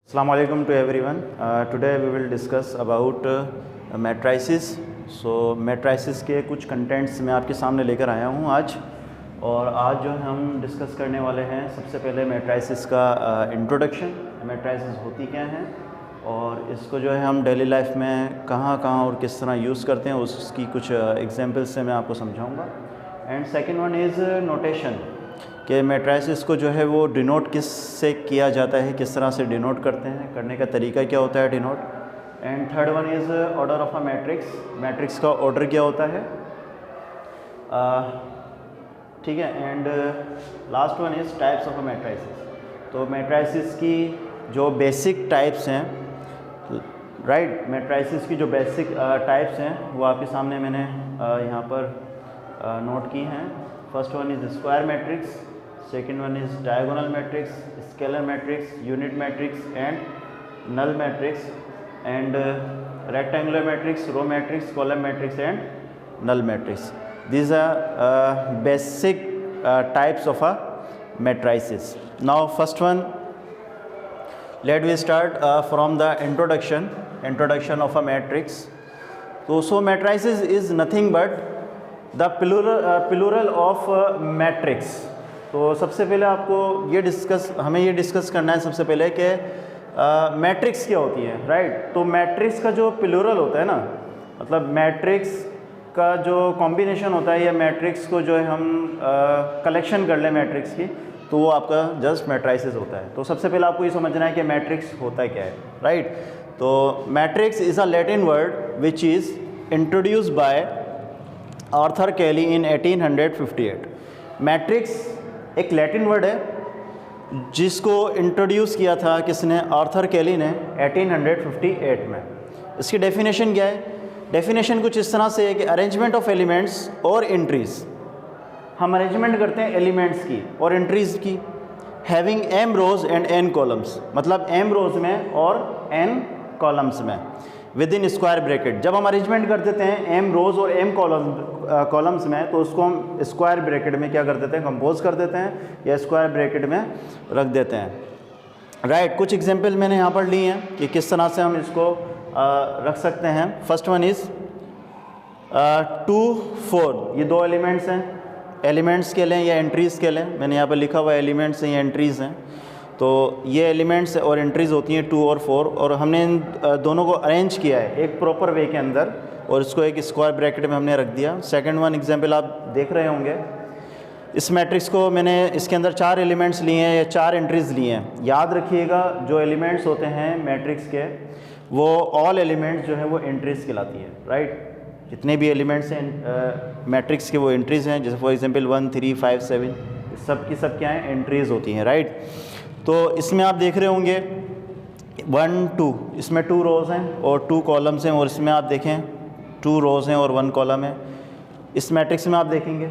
Assalamu alaikum to everyone. Today we will discuss about matrices. So matrices के कुछ contents मैं आपके सामने लेकर आया हूँ आज, और आज जो हम डिस्कस करने वाले हैं सबसे पहले matrices का इंट्रोडक्शन, matrices होती क्या हैं और इसको जो है हम डेली लाइफ में कहाँ कहाँ और किस तरह यूज़ करते हैं उसकी कुछ एग्जांपल्स से मैं आपको समझाऊँगा. And second one is notation कि मैट्रिसेस को जो है वो डिनोट किस से किया जाता है, किस तरह से डिनोट करते हैं, करने का तरीका क्या होता है denote. And third one is order of a matrix, matrix का ऑर्डर क्या होता है, ठीक है. And last one is types of a matrices. तो मैट्रिसेस की जो बेसिक टाइप्स हैं, राइट, मैट्रिसेस की जो बेसिक टाइप्स हैं वो आपके सामने मैंने यहाँ पर नोट की हैं. First one is square matrix, second one is diagonal matrix, scalar matrix, unit matrix and null matrix, and rectangular matrix, row matrix, column matrix and null matrix. These are basic types of a matrices. Now first one, let we start from the introduction of a matrix. So matrices is nothing but the plural of matrix. तो सबसे पहले आपको हमें ये discuss करना है सबसे पहले कि मैट्रिक्स क्या होती है, राइट. तो मैट्रिक्स का जो प्लूरल होता है ना, मतलब मैट्रिक्स का जो कॉम्बिनेशन होता है या मैट्रिक्स को जो है हम कलेक्शन कर लें मैट्रिक्स की, तो वो आपका जस्ट मैट्रिसेस होता है. तो सबसे पहले आपको ये समझना है कि मैट्रिक्स होता क्या है, राइट. तो matrix is a Latin word which is introduced by Arthur Cayley in 1858. Matrix एक लैटिन वर्ड है जिसको इंट्रोड्यूस किया था किसने, आर्थर कैली ने 1858 में. इसकी डेफिनेशन क्या है, डेफिनेशन कुछ इस तरह से है कि अरेंजमेंट ऑफ एलिमेंट्स और एंट्रीज, हम अरेंजमेंट करते हैं एलिमेंट्स की और एंट्रीज की, having M rows and N columns, मतलब एम रोज में और एन कॉलम्स में, विद इन स्क्वायर ब्रैकेट. जब हम अरेंजमेंट कर देते हैं एम रोज और एम कॉलम्स में, तो उसको हम स्क्वायर ब्रैकेट में क्या कर देते हैं, कंपोज कर देते हैं या स्क्वायर ब्रैकेट में रख देते हैं, राइट. कुछ एग्जांपल मैंने यहाँ पर ली हैं कि किस तरह से हम इसको रख सकते हैं. फर्स्ट वन इज़ 2, 4, ये दो एलिमेंट्स हैं. एलिमेंट्स के लें या एंट्रीज़ के लें, मैंने यहाँ पर लिखा हुआ एलिमेंट्स हैं या एंट्रीज़ हैं. तो ये एलिमेंट्स और एंट्रीज़ होती हैं 2 और 4, और हमने इन दोनों को अरेंज किया है एक प्रॉपर वे के अंदर और इसको एक स्क्वायर ब्रैकेट में हमने रख दिया. सेकंड वन एग्जांपल आप देख रहे होंगे, इस मैट्रिक्स को मैंने इसके अंदर 4 एलिमेंट्स लिए हैं या 4 एंट्रीज़ लिए हैं. याद रखिएगा जो एलिमेंट्स होते हैं मैट्रिक्स के, वो ऑल एलिमेंट्स जो है वो एंट्रीज़ कहलाती है, राइट. जितने भी एलिमेंट्स हैं मैट्रिक्स के वो एंट्रीज़ हैं. जैसे फॉर एग्जाम्पल 1, 3, 5, 7 सब की सब क्या हैं, एंट्रीज़ होती हैं, राइट. तो इसमें आप देख रहे होंगे 1, 2, इसमें 2 रोज़ हैं और 2 कॉलम्स हैं, और इसमें आप देखें 2 रोज़ हैं और 1 कॉलम है. इस मैट्रिक्स में आप देखेंगे,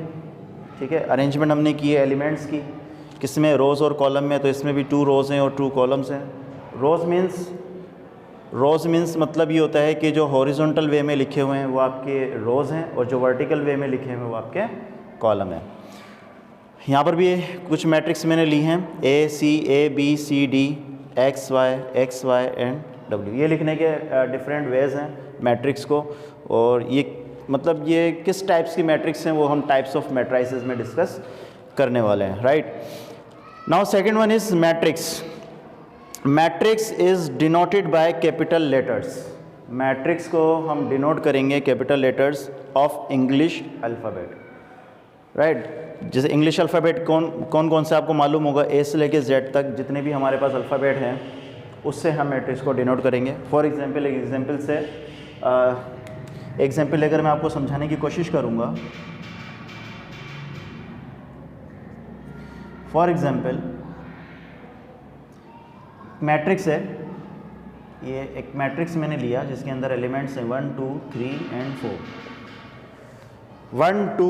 ठीक है, अरेंजमेंट हमने की है एलिमेंट्स की, किसमें, रोज़ और कॉलम में. तो इसमें भी 2 रोज़ हैं और 2 कॉलम्स हैं. रोज़ मीन्स मतलब ये होता है कि जो हॉरिजॉन्टल वे में लिखे हुए हैं वो आपके रोज़ हैं और जो वर्टिकल वे में लिखे हुए हैं वो आपके कॉलम हैं. यहाँ पर भी कुछ मैट्रिक्स मैंने ली हैं, A, C, A, B, C, D, X, Y and W. ये लिखने के डिफरेंट वेज़ हैं मैट्रिक्स को, और ये मतलब ये किस टाइप्स की मैट्रिक्स हैं वो हम टाइप्स ऑफ मैट्रिसेस में डिस्कस करने वाले हैं, right. Now second one is matrix. Matrix is denoted by capital letters. Matrix को हम डिनोट करेंगे capital letters of English alphabet, right. जैसे इंग्लिश अल्फ़ाबेट कौन से आपको मालूम होगा, ए से लेके जेड तक जितने भी हमारे पास अल्फ़ाबेट हैं उससे हम मैट्रिक्स को डिनोट करेंगे. फॉर एग्जांपल एक एग्जांपल से एग्जांपल लेकर मैं आपको समझाने की कोशिश करूँगा. फॉर एग्जांपल मैट्रिक्स है, ये एक मैट्रिक्स मैंने लिया जिसके अंदर एलिमेंट्स हैं 1, 2, 3 एंड 4. 1, 2,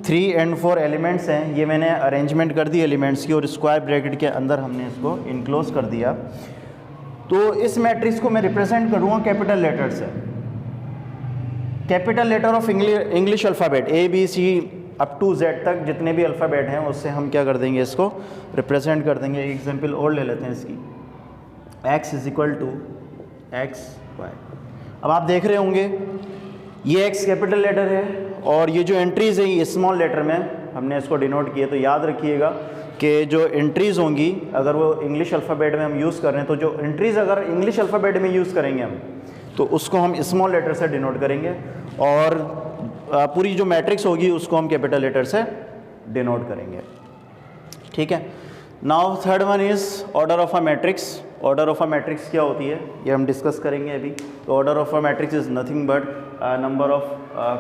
3 एंड 4 एलिमेंट्स हैं. ये मैंने अरेंजमेंट कर दी एलिमेंट्स की और स्क्वायर ब्रैकेट के अंदर हमने इसको इनक्लोज कर दिया. तो इस मैट्रिक्स को मैं रिप्रेजेंट करूँगा कैपिटल लेटर से. Capital letter of English alphabet A, B, C up to Z तक जितने भी अल्फ़ाबेट हैं उससे हम क्या कर देंगे, इसको रिप्रेजेंट कर देंगे. एक एग्जांपल और ले लेते हैं इसकी. x is equal to X Y. अब आप देख रहे होंगे ये x कैपिटल लेटर है और ये जो एंट्रीज है ये स्मॉल लेटर में हमने इसको डिनोट किया। तो याद रखिएगा कि जो एंट्रीज़ होंगी अगर वो इंग्लिश अल्फ़ाबेट में हम यूज़ कर रहे हैं, तो जो एंट्रीज़ अगर इंग्लिश अल्फ़ाबेट में यूज़ करेंगे हम, तो उसको हम स्मॉल लेटर से डिनोट करेंगे और पूरी जो मैट्रिक्स होगी उसको हम कैपिटल लेटर से डिनोट करेंगे। ठीक है। Now third one is order of a matrix. Order of a matrix क्या होती है ये हम डिस्कस करेंगे अभी। तो order of a matrix is nothing but number of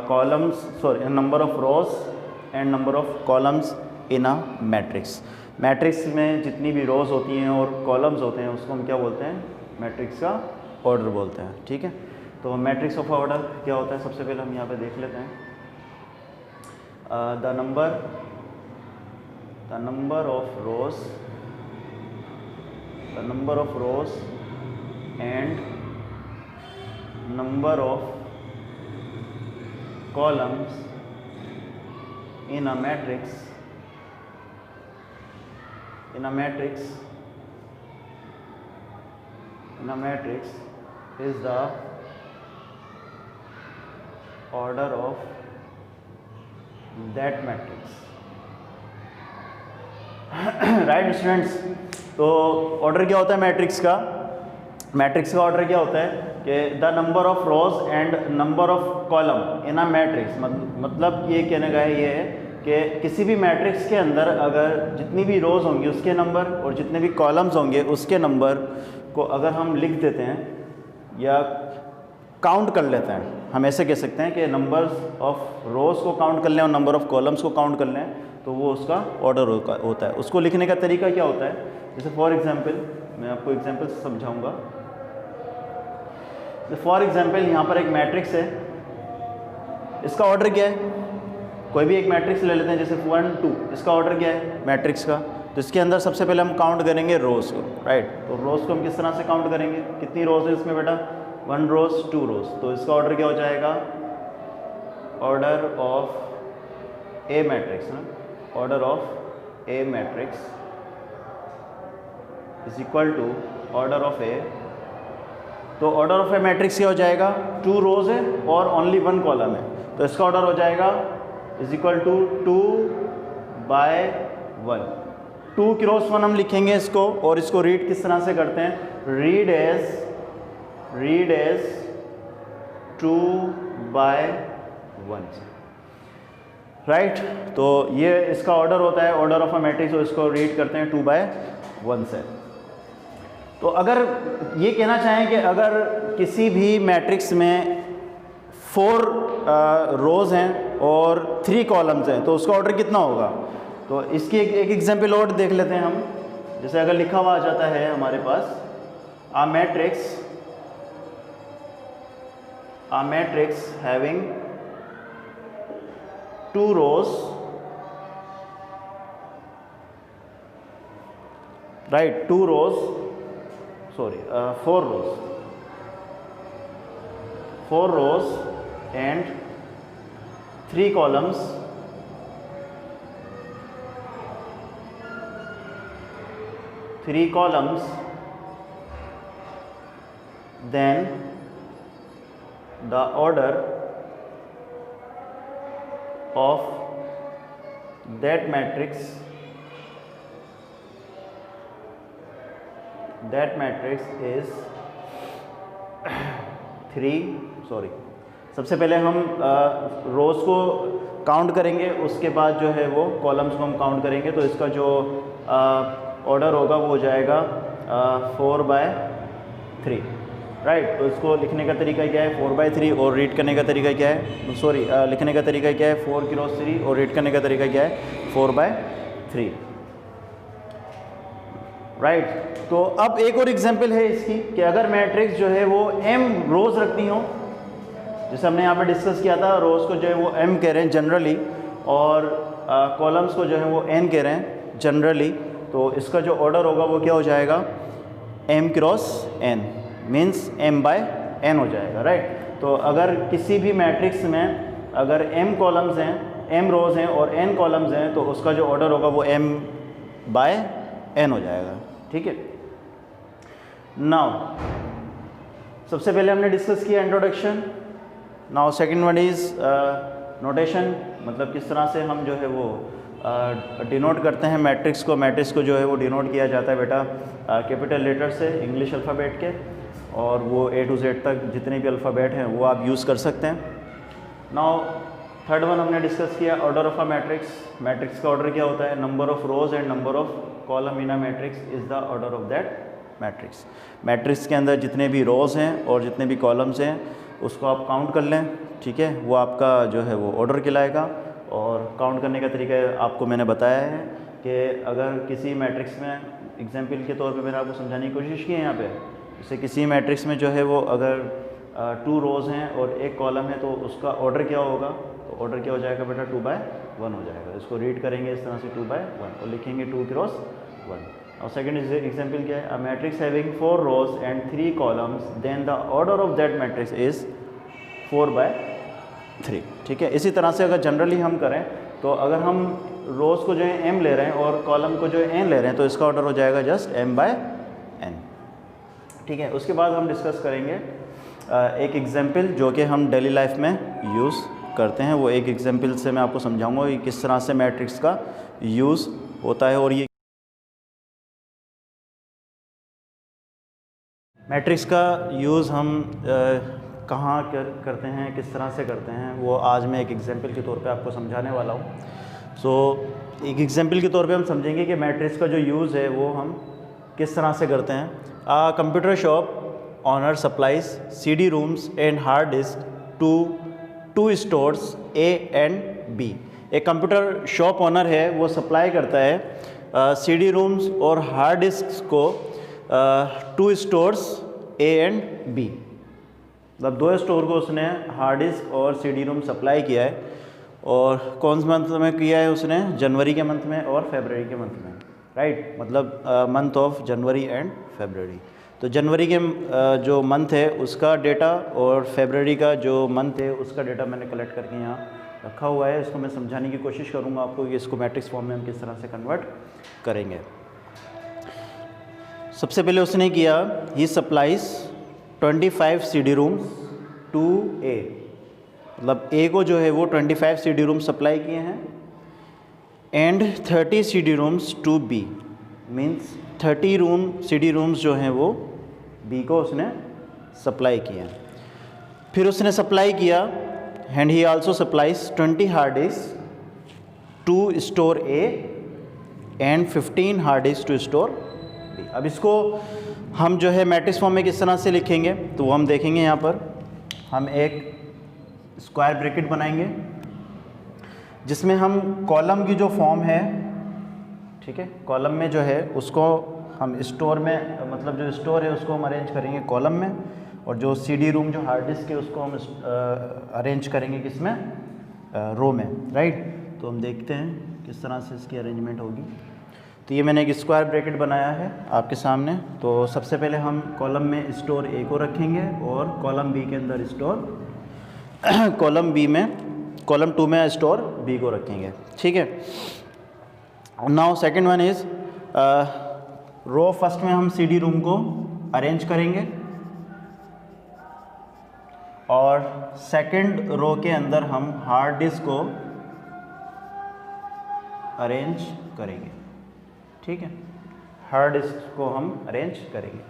columns, sorry number of rose and number of columns in a matrix. Matrix में जितनी भी रोज होती हैं और कॉलम्स होते हैं उसको हम क्या बोलते हैं, मैट्रिक्स का ऑर्डर बोलते हैं। ठीक है। तो मैट्रिक्स ऑफ ऑर्डर क्या होता है, सबसे पहले हम यहाँ पे देख लेते हैं। The number of rose and number of columns in a matrix is the order of that matrix. Right students. तो ऑर्डर क्या होता है मैट्रिक्स का? मैट्रिक्स का ऑर्डर क्या होता है कि the number of rose and number of column in a matrix. मतलब ये कहने का ये है कि किसी भी मैट्रिक्स के अंदर अगर जितनी भी रोज़ होंगी उसके नंबर और जितने भी कॉलम्स होंगे उसके नंबर को अगर हम लिख देते हैं या काउंट कर लेते हैं, हम ऐसे कह सकते हैं कि नंबर्स ऑफ रोज़ को काउंट कर लें और नंबर ऑफ कॉलम्स को काउंट कर लें, तो वो उसका ऑर्डर होता है। उसको लिखने का तरीका क्या होता है, जैसे फॉर एग्जांपल मैं आपको एग्जांपल से समझाऊंगा। फॉर एग्जांपल यहाँ पर एक मैट्रिक्स है, इसका ऑर्डर क्या है? कोई भी एक मैट्रिक्स ले लेते हैं जैसे 1 2, इसका ऑर्डर क्या है मैट्रिक्स का? तो इसके अंदर सबसे पहले हम काउंट करेंगे रोज़ को, राइट। तो रोज़ को हम किस तरह से काउंट करेंगे, कितनी रोज़ है इसमें बेटा? 1 रोज़ 2 रोज़। तो इसका ऑर्डर क्या हो जाएगा? ऑर्डर ऑफ ए मैट्रिक्स ना, order of a matrix is equal to order of A. तो ऑर्डर ऑफ ए मैट्रिक्स क्या हो जाएगा? 2 रोज़ है और ओनली 1 कॉलम है, तो इसका ऑर्डर हो जाएगा इज इक्वल टू 2/1। 2 क्रॉस 1 हम लिखेंगे इसको, और इसको रीड किस तरह से करते हैं? Read as 2/1, right. तो ये इसका ऑर्डर होता है, ऑर्डर ऑफ अ मैट्रिक्स, और इसको रीड करते हैं 2/1 से। तो अगर ये कहना चाहें कि अगर किसी भी मैट्रिक्स में 4 रोज़ हैं और 3 कॉलम्स हैं, तो उसका ऑर्डर कितना होगा? तो इसकी एक एग्जांपल और देख लेते हैं हम। जैसे अगर लिखा हुआ आ जाता है हमारे पास a matrix having 2 rows, right, 2 rows, sorry, 4 rows and 3 columns, then the order of that matrix is 3, sorry, सबसे पहले हम रोज़ को काउंट करेंगे, उसके बाद जो है वो कॉलम्स को हम काउंट करेंगे। तो इसका जो ऑर्डर होगा वो हो जाएगा 4/3, राइट। तो इसको लिखने का तरीका क्या है? 4/3, और रीड करने का तरीका क्या है? सॉरी, लिखने का तरीका क्या है? 4 क्रॉस 3, और रीड करने का तरीका क्या है? 4/3, राइट। तो अब एक और एग्जांपल है इसकी कि अगर मैट्रिक्स जो है वो m रोज़ रखती हो, जैसे हमने यहाँ पे डिस्कस किया था, रोज़ को जो है वो m कह रहे हैं जनरली, और कॉलम्स को जो है वो n कह रहे हैं जनरली। तो इसका जो ऑर्डर होगा वो क्या हो जाएगा? m cross n, means m/n हो जाएगा, राइट। तो अगर किसी भी मैट्रिक्स में अगर m कॉलम्स हैं, m रोज़ हैं और n कॉलम्स हैं, तो उसका जो ऑर्डर होगा वो m/n हो जाएगा, ठीक है। नाउ सबसे पहले हमने डिस्कस किया introduction. Now second one is notation, मतलब किस तरह से हम जो है वो डिनोट करते हैं मैट्रिक्स को। मैट्रिक्स को जो है वो डिनोट किया जाता है बेटा कैपिटल लेटर से, इंग्लिश अल्फ़ाबेट के, और वो A to Z तक जितने भी अल्फ़ाबेट हैं वो आप यूज़ कर सकते हैं। नाउ थर्ड वन हमने डिस्कस किया order of a matrix. Matrix का ऑर्डर क्या होता है? Number of rose and number of column in a matrix is the order of that matrix. Matrix के अंदर जितने भी रोज़ हैं और जितने भी कॉलम्स हैं उसको आप काउंट कर लें, ठीक है, वो आपका जो है वो ऑर्डर कहलाएगा। और काउंट करने का तरीका आपको मैंने बताया है कि अगर किसी मैट्रिक्स में, एग्जाम्पल के तौर पे मैंने आपको समझाने की कोशिश की है यहाँ पे, जैसे किसी मैट्रिक्स में जो है वो अगर 2 रोज़ हैं और 1 कॉलम है तो उसका ऑर्डर क्या होगा? तो ऑर्डर क्या हो जाएगा बेटा? 2/1 हो जाएगा। इसको रीड करेंगे इस तरह से 2/1 और लिखेंगे 2 क्रॉस 1। और सेकंड एग्जाम्पल क्या है? A matrix having 4 rows and 3 columns then the order of that matrix is 4/3, ठीक है। इसी तरह से अगर जनरली हम करें तो अगर हम रोज़ को जो है m ले रहे हैं और कॉलम को जो है n ले रहे हैं तो इसका ऑर्डर हो जाएगा जस्ट m/n, ठीक है। उसके बाद हम डिस्कस करेंगे एक एग्जाम्पल जो कि हम डेली लाइफ में यूज़ करते हैं। वो एक एग्जाम्पल से मैं आपको समझाऊंगा कि किस तरह से मैट्रिक्स का यूज़ होता है। और ये मैट्रिक्स का यूज़ हम कहाँ करते हैं, किस तरह से करते हैं, वो आज मैं एक एग्जाम्पल के तौर पे आपको समझाने वाला हूँ। सो एक एग्जाम्पल के तौर पे हम समझेंगे कि मैट्रिक्स का जो यूज़ है वो हम किस तरह से करते हैं। Computer shop owner supplies CD rooms and hard disk to 2 stores A and B। एक कंप्यूटर शॉप ऑनर है, वो सप्लाई करता है CD rooms और हार्ड डिस्क को 2 stores A and B, मतलब 2 स्टोर को उसने हार्ड डिस्क और CD room सप्लाई किया है। और कौन से मंथ में किया है उसने? जनवरी के मंथ में और फरवरी के मंथ में, राइट, मतलब मंथ ऑफ जनवरी एंड फरवरी। तो जनवरी के जो मंथ है उसका डेटा और फरवरी का जो मंथ है उसका डेटा मैंने कलेक्ट करके यहाँ रखा हुआ है। इसको मैं समझाने की कोशिश करूँगा आपको कि इसको मैट्रिक्स फॉर्म में हम किस तरह से कन्वर्ट करेंगे। सबसे पहले उसने किया, he supplies 25 CD rooms to A, मतलब A को जो है वो 25 CD rooms सप्लाई किए हैं, and 30 CD rooms to B, means 30 CD rooms जो हैं वो B को उसने सप्लाई किया। फिर उसने सप्लाई किया and he also supplies 20 hard disk to store A and 15 hard disk to store B। अब इसको हम जो है मैट्रिक्स फॉर्म में किस तरह से लिखेंगे तो वो हम देखेंगे। यहाँ पर हम एक स्क्वायर ब्रैकेट बनाएंगे जिसमें हम कॉलम की जो फॉर्म है, ठीक है, कॉलम में जो है उसको हम स्टोर में, मतलब जो स्टोर है उसको हम अरेंज करेंगे कॉलम में, और जो CD रूम जो हार्ड डिस्क है उसको हम अरेंज करेंगे किस में? रो में, राइट। तो हम देखते हैं किस तरह से इसकी अरेंजमेंट होगी। तो ये मैंने एक स्क्वायर ब्रैकेट बनाया है आपके सामने। तो सबसे पहले हम कॉलम में स्टोर A को रखेंगे और कॉलम B के अंदर स्टोर कॉलम B में, कॉलम 2 में स्टोर B को रखेंगे, ठीक है। Now second one is row first में हम CD रूम को अरेंज करेंगे और सेकंड रो के अंदर हम हार्ड डिस्क को अरेंज करेंगे, ठीक है, हार्ड डिस्क को हम अरेंज करेंगे।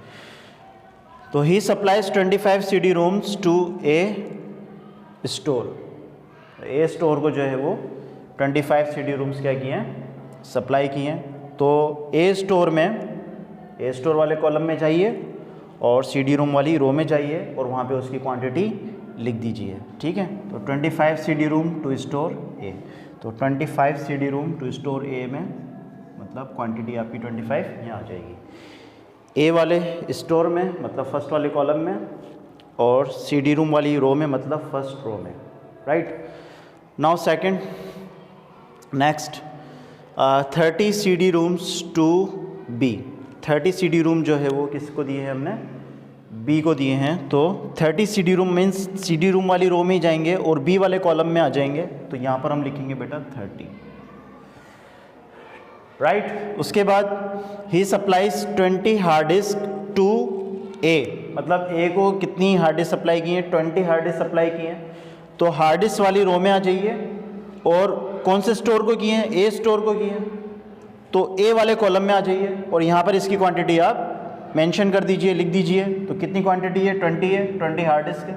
तो he supplies 25 CD rooms to A store. A store को जो है वो 25 CD rooms क्या किए हैं? सप्लाई किए हैं। तो A स्टोर में, A स्टोर वाले कॉलम में जाइए और CD रूम वाली रो में जाइए और वहाँ पे उसकी क्वांटिटी लिख दीजिए, ठीक है। तो 25 CD ROM to store A, तो 25 CD ROM to store A में मतलब क्वांटिटी आपकी 25 यहाँ आ जाएगी। A वाले स्टोर में मतलब फर्स्ट वाले कॉलम में, और CD रूम वाली रो में मतलब फर्स्ट रो में, right. Now second, next 30 CD rooms to B। 30 CD ROM जो है वो किसको दिए हैं? हमने B को दिए हैं। तो 30 CD room means CD room वाली रो में ही जाएंगे और B वाले कॉलम में आ जाएंगे। तो यहाँ पर हम लिखेंगे बेटा 30, राइट। उसके बाद ही सप्लाइज 20 हार्ड डिस्क टू ए, मतलब ए को कितनी हार्ड डिस्क सप्लाई की है, 20 हार्ड डिस्क सप्लाई की हैं। तो हार्ड डिस्क वाली रो में आ जाइए और कौन से स्टोर को किए हैं, ए स्टोर को किए हैं, तो ए वाले कॉलम में आ जाइए और यहाँ पर इसकी क्वांटिटी आप मेंशन कर दीजिए, लिख दीजिए। तो कितनी क्वांटिटी है, 20 है, 20 हार्ड डिस्क है।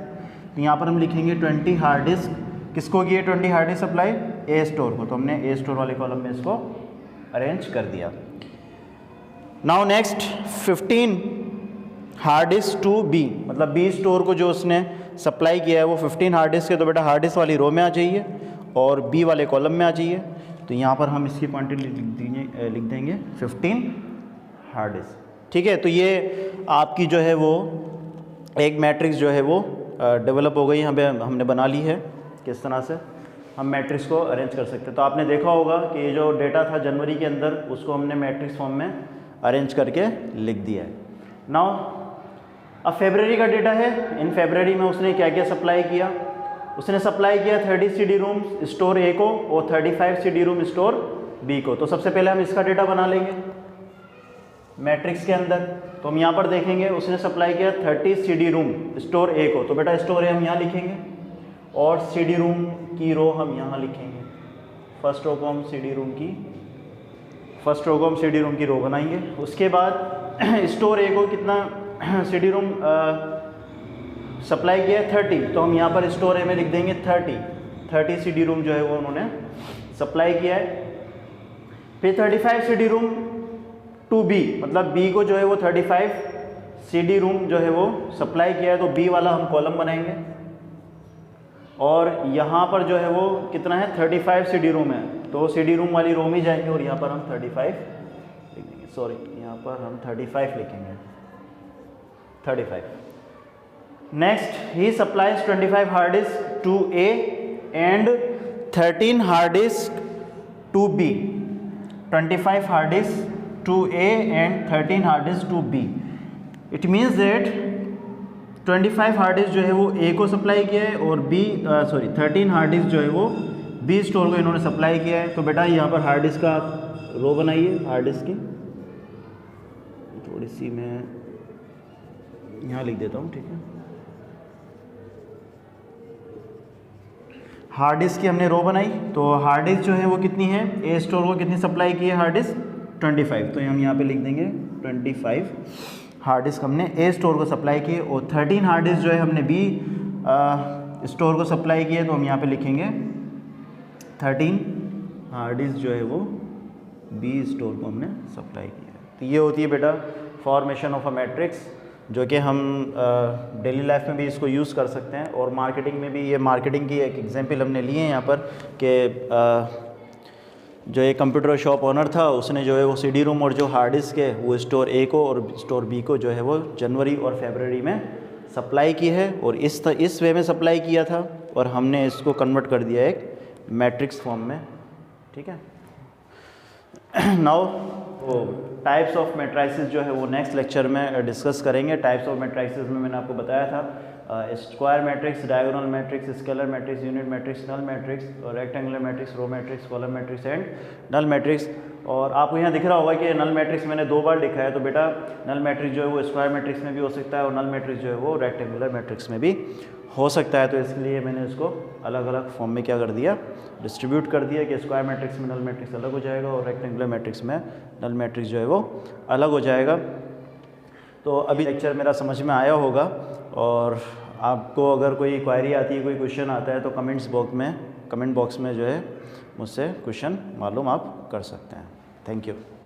तो यहाँ पर हम लिखेंगे 20 हार्ड डिस्क किसको किए, 20 हार्ड डिस्क सप्लाई ए स्टोर को। तो हमने ए स्टोर वाले कॉलम में इसको अरेंज कर दिया। Now next 15 hard disk to B, मतलब बी स्टोर को जो उसने सप्लाई किया है वो 15 हार्ड डिस्क है। तो बेटा हार्ड डिस्क वाली रो में आ जाइए और बी वाले कॉलम में आ जाइए। तो यहाँ पर हम इसकी क्वांटिटी लिख देंगे 15 हार्ड डिस्क, ठीक है। तो ये आपकी जो है वो एक मैट्रिक्स जो है वो डेवलप हो गई, हमने बना ली है। किस तरह से हम मैट्रिक्स को अरेंज कर सकते हैं। तो आपने देखा होगा कि ये जो डेटा था जनवरी के अंदर उसको हमने मैट्रिक्स फॉर्म में अरेंज करके लिख दिया है। नाउ अब फरवरी का डेटा है। इन फरवरी में उसने क्या क्या सप्लाई किया, उसने सप्लाई किया 30 CD रूम स्टोर ए को और 35 CD रूम स्टोर बी को। तो सबसे पहले हम इसका डेटा बना लेंगे मैट्रिक्स के अंदर। तो हम यहाँ पर देखेंगे उसने सप्लाई किया 30 CD रूम स्टोर ए को। तो बेटा स्टोर ए हम यहाँ लिखेंगे और CD रूम की रो हम यहाँ लिखेंगे। फर्स्ट रो को हम CD रूम की रो बनाएंगे। उसके बाद स्टोर ए को कितना CD रूम सप्लाई किया है 30, तो हम यहाँ पर स्टोर ए में लिख देंगे 30 CD रूम जो है वो उन्होंने सप्लाई किया है। फिर 35 CD रूम टू बी, मतलब बी को जो है वो 35 CD रूम जो है वो सप्लाई किया है। तो बी वाला हम कॉलम बनाएंगे और यहाँ पर जो है वो कितना है 35 CD रूम है। तो CD रूम वाली रो में जाएंगे और यहाँ पर हम 35 लिख देंगे, सॉरी यहाँ पर हम 35 लिखेंगे, 35। Next he supplies 25 hard disk to A and 13 hard disk to B, 25 hard disk to A and 13 hard disk to B. It means that 25 hard disk जो है वो ए को सप्लाई किया है और 13 हार्ड डिस्क जो है वो बी स्टोर को इन्होंने सप्लाई किया है। तो बेटा यहाँ पर हार्ड डिस्क का रो बनाइए, हार्ड डिस्क की थोड़ी सी मैं यहाँ लिख देता हूँ, ठीक है। हार्ड डिस्क की हमने रो बनाई। तो हार्ड डिस्क जो है वो कितनी है, ए स्टोर को कितनी सप्लाई की है हार्ड डिस्क 25। तो हम यहाँ पे लिख देंगे 25 हार्ड डिस्क हमने ए स्टोर को सप्लाई की और 13 हार्ड डिस्क जो है हमने बी स्टोर को सप्लाई की है। तो हम यहाँ पे लिखेंगे 13 हार्ड डिस्क जो है वो बी स्टोर को हमने सप्लाई किया है। तो ये होती है बेटा फॉर्मेशन ऑफ अ मैट्रिक्स, जो कि हम डेली लाइफ में भी इसको यूज़ कर सकते हैं और मार्केटिंग में भी। ये मार्केटिंग की एक एग्जांपल हमने लिए हैं यहाँ पर कि जो एक कंप्यूटर शॉप ओनर था उसने जो है वो CD रूम और जो हार्ड डिस्क है वो स्टोर ए को और स्टोर बी को जो है वो जनवरी और फरवरी में सप्लाई की है और इस वे में सप्लाई किया था और हमने इसको कन्वर्ट कर दिया एक मैट्रिक्स फॉर्म में, ठीक है। नाउ वो टाइप्स ऑफ मैट्रिसेस जो है वो नेक्स्ट लेक्चर में डिस्कस करेंगे। टाइप्स ऑफ मैट्रिसेस में मैंने आपको बताया था square matrix, diagonal matrix, scalar matrix, unit matrix, null matrix, rectangular matrix, row matrix, column matrix and null matrix. और आपको यहाँ दिख रहा होगा कि नल मैट्रिक्स मैंने 2 बार लिखा है। तो बेटा नल मैट्रिक्स जो है वो स्क्वायर मैट्रिक्स में भी हो सकता है और नल मैट्रिक्स जो है वो रेक्टेंगुलर मैट्रिक्स में भी हो सकता है। तो इसके लिए मैंने इसको अलग अलग फॉर्म में क्या कर दिया, डिस्ट्रीब्यूट कर दिया कि स्क्वायर मैट्रिक्स में नल मैट्रिक्स अलग हो जाएगा और रेक्टेंगुलर मैट्रिक्स में नल मैट्रिक्स जो है वो अलग हो जाएगा। तो अभी लेक्चर मेरा समझ में आया होगा और आपको अगर कोई क्वेरी आती है, कोई क्वेश्चन आता है तो कमेंट बॉक्स में जो है मुझसे क्वेश्चन मालूम आप कर सकते हैं। Thank you.